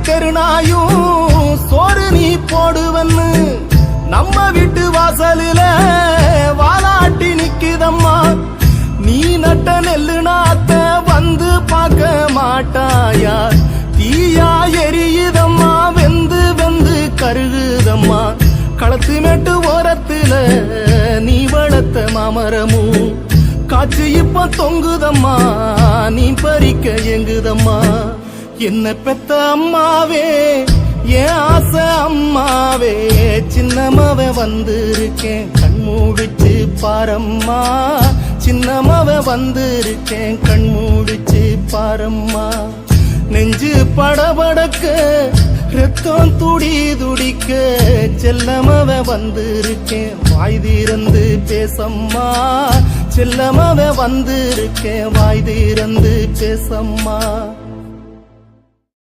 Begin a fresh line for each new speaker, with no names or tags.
தெருநாயும் சோறு நீ போடுவன்னு நம்ம வீட்டு வாசலில வாலாட்டி நிக்குதம்மா. நீ நட்ட நெல்லு நாத்த வந்து பார்க்க மாட்டாயா? தீயா எரியுதம்மா, வெந்து வெந்து கருகுதம்மா. களத்து மேட்டு ஓரத்துல நீ வளர்த்த மாமரமும் காற்று இப்ப தொங்குதம்மா, நீ பறிக்க எங்குதம்மா. என்ன பெத்த அம்மாவே, என் ஆசை அம்மாவே, சின்னமாவ வந்திருக்கேன் கண்மூடிச்சு பாரம்மா. சின்னமாவ வந்திருக்கேன் கண்மூடிச்சு பாரம்மா. நெஞ்சு படபடக்க ரத்தம் துடி துடிக்க செல்லமாவ வந்திருக்கேன் வாய் திறந்து பேசம்மா. செல்லமாவ வந்திருக்கேன் வாய் திறந்து பேசம்மா.